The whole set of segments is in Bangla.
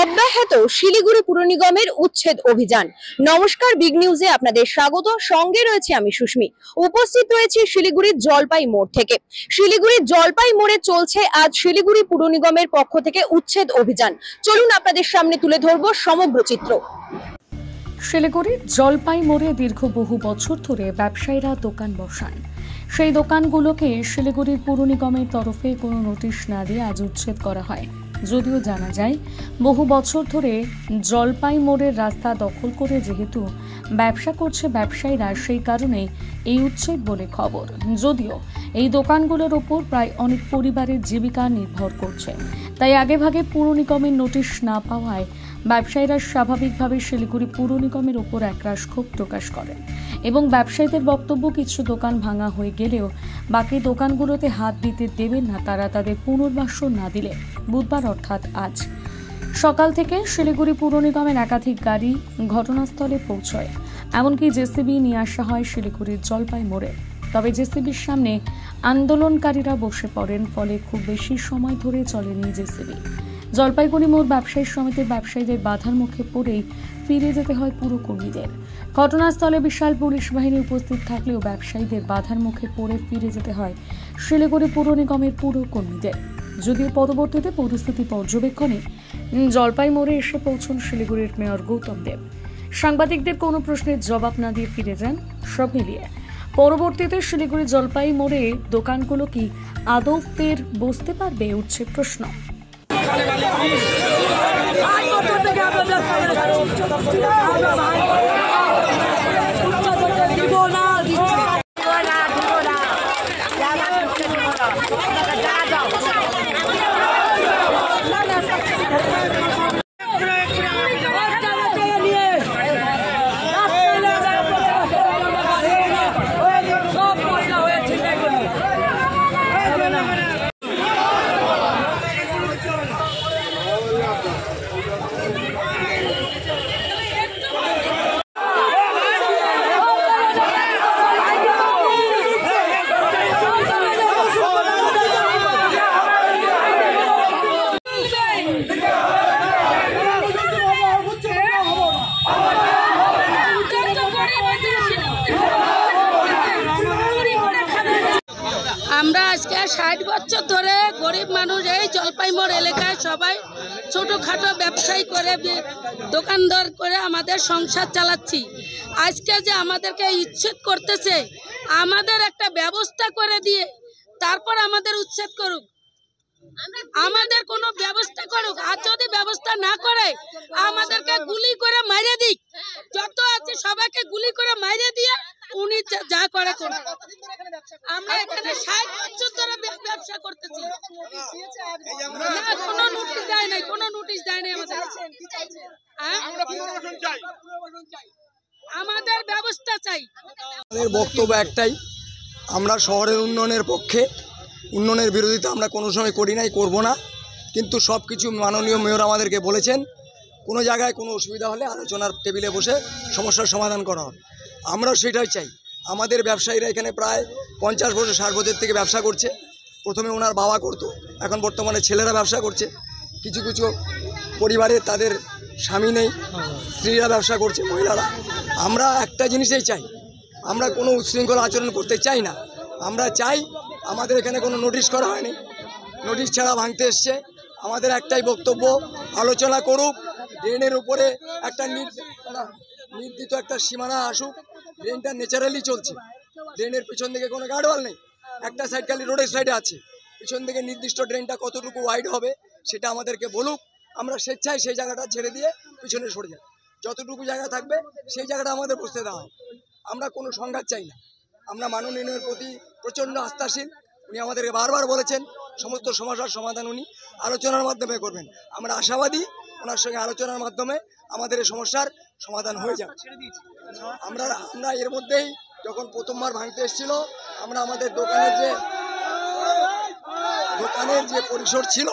অব্যাহত শিলিগুড়ি পুর নিগমের উচ্ছেদ অভিযান। নমস্কার, বিগ নিউজে আপনাদের স্বাগত। সঙ্গে রয়েছে আমি সুস্মি। উপস্থিত রয়েছে শিলিগুড়ির জলপাই মোড় থেকে। শিলিগুড়ির জলপাই মোড়ে চলছে আজ শিলিগুড়ি পুর নিগমের পক্ষ থেকে উচ্ছেদ অভিযান। চলুন আপনাদের সামনে তুলে ধরবো সমগ্র চিত্র। শিলিগুড়ির জলপাই মোড়ে দীর্ঘ বহু বছর ধরে ব্যবসায়ীরা দোকান বসান। সেই দোকানগুলোকে শিলিগুড়ির পুর নিগমের তরফে কোনো নোটিশ না দিয়ে আজ উচ্ছেদ করা হয়। যদিও জানা যায় বহু বছর ধরে জলপাই মোড়ের রাস্তা দখল করে যেহেতু ব্যবসা করছে ব্যবসায়ীরা, সেই কারণে এই উচ্ছেদ বলে খবর। যদিও এই দোকানগুলোর ওপর প্রায় অনেক পরিবারের জীবিকা নির্ভর করছে, তাই আগেভাগে পুর নিগমের নোটিশ না পাওয়ায় ব্যবসায়ীরা স্বাভাবিকভাবে শিলিগুড়ি পুর নিগমের ওপর একরাশ ক্ষোভ প্রকাশ করেন এবং ব্যবসায়ীদের বক্তব্য কিছু দোকান ভাঙা হয়ে গেলেও বাকি দোকানগুলোতে হাত দিতে দেবেন না তারা তাদের পুনর্বাসন না দিলে বুধবার অর্থাৎ আজ সকাল থেকে শিলিগুড়ি পুর নিগমের একাধিক গাড়ি ঘটনাস্থলে পৌঁছয়। এমনকি জেসিবি নিয়ে আসা হয় শিলিগুড়ির জলপাই মোড়ে। তবে জেসিবির সামনে আন্দোলনকারীরা বসে পড়েন, ফলে খুব বেশি সময় ধরে চলেনি জেসিবি। জলপাইগুড়ি মোড় ব্যবসায়ী সমিতির ব্যবসায়ীদের বাধার মুখে পড়েই ফিরে যেতে হয় পুরকর্মীদের। ঘটনাস্থলে বিশাল পুলিশ বাহিনী উপস্থিত থাকলেও ব্যবসায়ীদের বাধার মুখে পড়ে ফিরে যেতে হয় শিলিগুড়ি পুর নিগমের পুরকর্মীদের। যদিও পরবর্তীতে পরিস্থিতি পর্যবেক্ষণে জলপাই মোড়ে এসে পৌঁছন শিলিগুড়ির মেয়র গৌতম দেব। সাংবাদিকদের কোনো প্রশ্নের জবাব না দিয়ে ফিরে যান। সব মিলিয়ে পরবর্তীতে শিলিগুড়ি জলপাই মোড়ে দোকানগুলো কি আদৌ ফের বসতে পারবে, উঠছে প্রশ্ন। আমরা আজকে 60 বছর ধরে গরিব মানুষ এই জলপাই মোড় এলাকায় সবাই ছোটোখাটো ব্যবসায়ী করে দোকানদার করে আমাদের সংসার চালাচ্ছি। আজকে যে আমাদেরকে উচ্ছেদ করতেছে, আমাদের একটা ব্যবস্থা করে দিয়ে তারপর আমাদের উচ্ছেদ করুক, আমাদের কোনো ব্যবস্থা করুক। আর যদি ব্যবস্থা না করে আমাদেরকে গুলি করে মারিয়ে দিক, যত আছে সবাইকে গুলি করে মারিয়ে দিয়ে উনি যা করে করুন। আমরা এখানে 60 বছর ধরে ব্যবসা করতেছি, কোনো নোটিশ দেয় নাই, কোনো নোটিশ দেয় নাই আমাদের। আমাদের ব্যবস্থা চাই। আমাদের বক্তব্য একটাই, আমরা শহরের উন্নয়নের পক্ষে, উন্নয়নের বিরোধিতা আমরা কোনো সময় করি নাই, করব না। কিন্তু সব কিছু মাননীয় মেয়র আমাদেরকে বলেছেন, কোনো জায়গায় কোনো অসুবিধা হলে আলোচনার টেবিলে বসে সমস্যার সমাধান করা হবে। আমরা সেটাই চাই। আমাদের ব্যবসায়ীরা এখানে প্রায় 50 বছর 60 বছর থেকে ব্যবসা করছে। প্রথমে ওনার বাবা করতো, এখন বর্তমানে ছেলেরা ব্যবসা করছে। কিছু কিছু পরিবারে তাদের স্বামী নেই, স্ত্রীরা ব্যবসা করছে, মহিলারা। আমরা একটা জিনিসই চাই, আমরা কোনো উচ্ছৃঙ্খল আচরণ করতে চাই না। আমরা চাই, আমাদের এখানে কোনো নোটিশ করা হয়নি, নোটিশ ছাড়া ভাঙতে এসছে। আমাদের একটাই বক্তব্য, আলোচনা করুক, ড্রেনের উপরে একটা নির্দিষ্ট একটা সীমানা আসুক। ড্রেনটা ন্যাচারালি চলছে, ড্রেনের পিছন দিকে কোনো গার্ডওয়াল নেই, একটা সাইড খালি রোডের সাইডে আছে। পিছন দিকে নির্দিষ্ট ড্রেনটা কতটুকু ওয়াইড হবে সেটা আমাদেরকে বলুক। আমরা স্বেচ্ছায় সেই জায়গাটা ছেড়ে দিয়ে পিছনে সরে যাই। যতটুকু জায়গা থাকবে সেই জায়গাটা আমাদের বসতে দেওয়া হয়। আমরা কোনো সংঘাত চাই না। আমরা মাননীয়ের প্রতি প্রচণ্ড আস্থাশীল। উনি আমাদেরকে বারবার বলেছেন সমস্ত সমস্যার সমাধান উনি আলোচনার মাধ্যমে করবেন। আমরা আশাবাদী ওনার সঙ্গে আলোচনার মাধ্যমে আমাদের এই সমস্যার সমাধান হয়ে যাবে। আমরা এর মধ্যেই যখন প্রথমবার ভাঙতে এসেছিল, আমরা আমাদের দোকানের যে পরিসর ছিল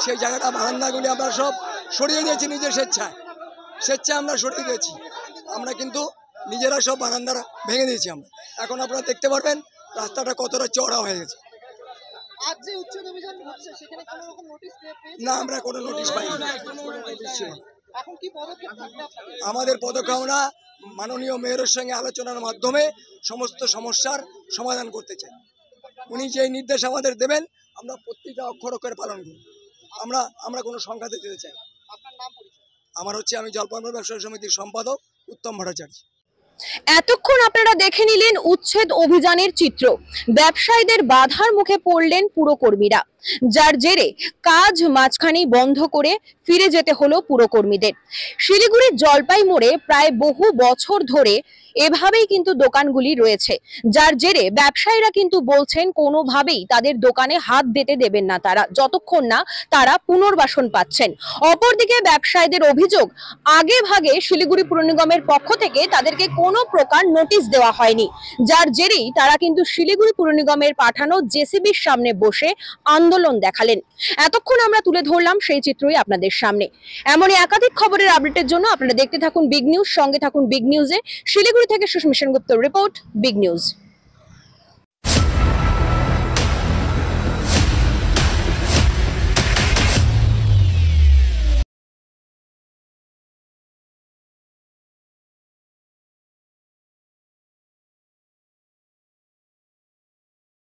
সেই জায়গাটা বারান্দাগুলি আমরা সব সরিয়ে দিয়েছি, নিজের স্বেচ্ছায় আমরা সরিয়ে দিয়েছি। আমরা কিন্তু নিজেরা সব বারান্দারা ভেঙে দিয়েছি আমরা। এখন আপনারা দেখতে পারবেন রাস্তাটা কতটা চওড়া হয়ে গেছে। আজ যে উচ্ছেদ অভিযান হচ্ছে সেখানে কোনো রকম নোটিশ পেয়েছেন? না, আমরা কোনো নোটিশ পাইনি। এখন কি পদক্ষেপ থাকবে আপনাদের? আমাদের পদক্ষেপ আমরা মাননীয় মেয়রের সঙ্গে আলোচনার মাধ্যমে সমস্ত সমস্যার সমাধান করতে চাই। উনি যে নির্দেশ আমাদের দেবেন আমরা প্রত্যেকটা অক্ষর অক্ষরে পালন করব। আমরা কোনো সংখ্যা দিতে চাই। আপনার নাম পরিচয়? আমি জলপাইমুড়ি ব্যবসায়ী সমিতির সম্পাদক উত্তম ভট্টাচার্য। এতক্ষণ আপনারা দেখে নিলেন উচ্ছেদ অভিযানের চিত্র। ব্যবসায়ীদের বাধার মুখে পড়লেন পুরকর্মীরা, যার জেরে কাজ মাঝখানেই বন্ধ করে ফিরে যেতে হলো পুরকর্মীদের। শিলিগুড়ির জলপাই মোড়ে প্রায় বহু বছর ধরে এভাবেই কিন্তু দোকানগুলি রয়েছে, যার জেরে ব্যবসায়ীরা কিন্তু বলছেন কোনোভাবেই তাদের দোকানে হাত দিতে দেবেন না তারা, যতক্ষণ না তারা পুনর্বাসন পাচ্ছেন। অপরদিকে ব্যবসায়ীদের অভিযোগ, আগে ভাগে শিলিগুড়ি পুর নিগমের পক্ষ থেকে তাদেরকে কোনো প্রকার নোটিশ দেওয়া হয়নি, যার জেরেই তারা কিন্তু শিলিগুড়ি পুর নিগমের পাঠানো জেসিবির সামনে বসে আন্দোলন দেখালেন। এতক্ষণ আমরা তুলে ধরলাম সেই চিত্রই আপনাদের সামনে। এমনই একাধিক খবরের আপডেটের জন্য আপনারা দেখতে থাকুন বিগ নিউজ, সঙ্গে থাকুন বিগ নিউজে। শিলিগুড়ি থেকে সুস্মিতা সেনগুপ্তর রিপোর্ট, বিগ নিউজ।